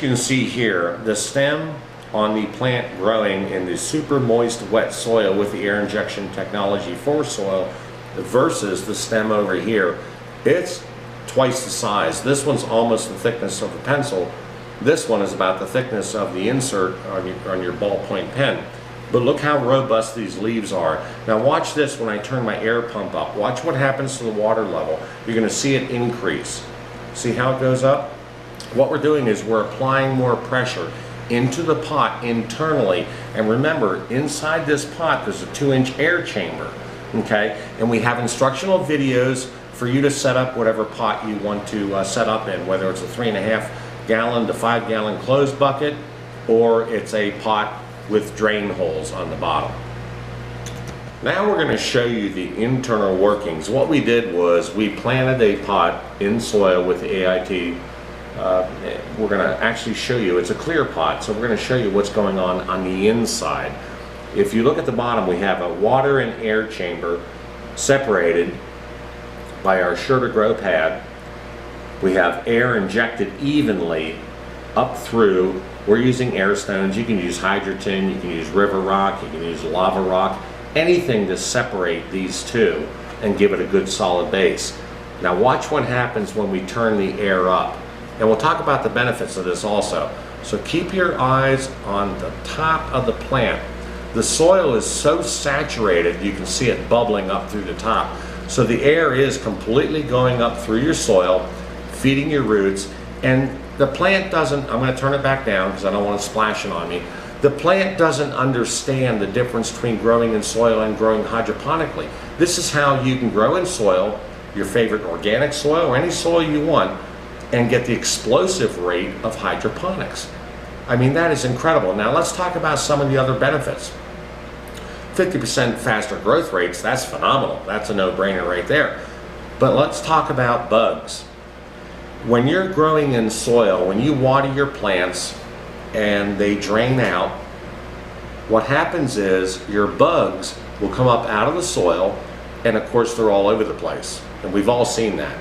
you can see here, the stem on the plant growing in the super moist wet soil with the air injection technology for soil versus the stem over here, it's twice the size. This one's almost the thickness of a pencil. This one is about the thickness of the insert on your ballpoint pen. But look how robust these leaves are. Now watch this when I turn my air pump up. Watch what happens to the water level. You're going to see it increase. See how it goes up? What we're doing is we're applying more pressure into the pot internally. And remember, inside this pot there's a 2-inch air chamber. Okay? And we have instructional videos for you to set up whatever pot you want to set up in, whether it's a 3.5 gallon to 5 gallon closed bucket, or it's a pot with drain holes on the bottom. Now we're going to show you the internal workings. What we did was we planted a pot in soil with the AIT. We're going to actually show you, it's a clear pot, so we're going to show you what's going on the inside. If you look at the bottom, we have a water and air chamber separated by our Sure to Grow pad. We have air injected evenly up through. We're using air stones. You can use hydrogen, you can use river rock, you can use lava rock, anything to separate these two and give it a good solid base. Now watch what happens when we turn the air up. And we'll talk about the benefits of this also. So keep your eyes on the top of the plant. The soil is so saturated, you can see it bubbling up through the top. So the air is completely going up through your soil, feeding your roots, and the plant doesn't, I'm going to turn it back down because I don't want it splashing on me. The plant doesn't understand the difference between growing in soil and growing hydroponically. This is how you can grow in soil, your favorite organic soil or any soil you want, and get the explosive rate of hydroponics. I mean, that is incredible. Now let's talk about some of the other benefits. 50% faster growth rates, that's phenomenal. That's a no-brainer right there. But let's talk about bugs. When you're growing in soil, when you water your plants and they drain out, what happens is your bugs will come up out of the soil, and of course they're all over the place. And we've all seen that.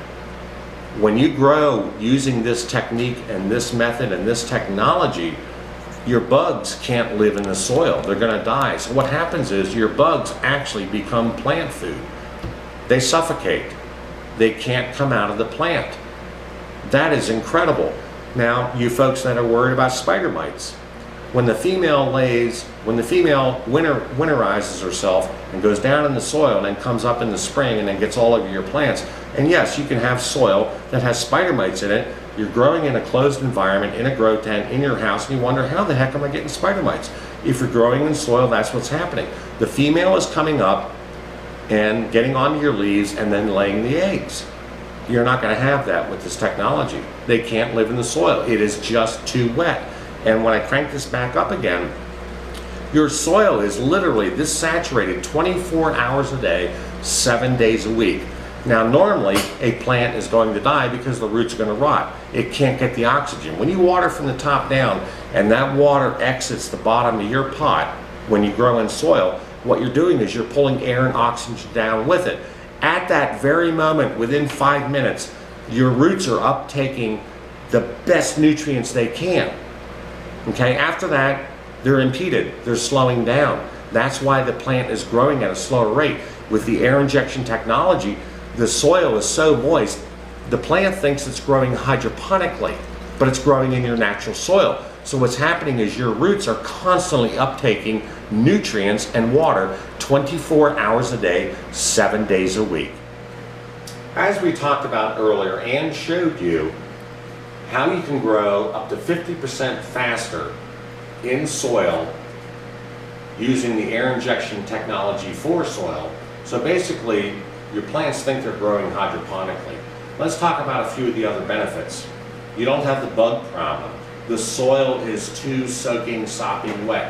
When you grow using this technique and this method and this technology, your bugs can't live in the soil. They're going to die. So what happens is your bugs actually become plant food. They suffocate. They can't come out of the plant. That is incredible. Now, you folks that are worried about spider mites, when the female winterizes herself and goes down in the soil and then comes up in the spring and then gets all over your plants, and yes, you can have soil that has spider mites in it. You're growing in a closed environment, in a grow tent, in your house, and you wonder, how the heck am I getting spider mites? If you're growing in soil, that's what's happening. The female is coming up and getting onto your leaves and then laying the eggs. You're not going to have that with this technology. They can't live in the soil. It is just too wet. And when I crank this back up again, your soil is literally this saturated 24 hours a day, 7 days a week. Now normally a plant is going to die because the roots are going to rot. It can't get the oxygen. When you water from the top down and that water exits the bottom of your pot when you grow in soil, what you're doing is you're pulling air and oxygen down with it. At that very moment, within 5 minutes, your roots are uptaking the best nutrients they can. Okay, after that, they're impeded, they're slowing down. That's why the plant is growing at a slower rate. With the air injection technology, the soil is so moist, the plant thinks it's growing hydroponically, but it's growing in your natural soil. So what's happening is your roots are constantly uptaking nutrients and water 24 hours a day, 7 days a week. As we talked about earlier and showed you how you can grow up to 50% faster in soil using the air injection technology for soil. So basically, your plants think they're growing hydroponically. Let's talk about a few of the other benefits. You don't have the bug problem. The soil is too soaking, sopping wet.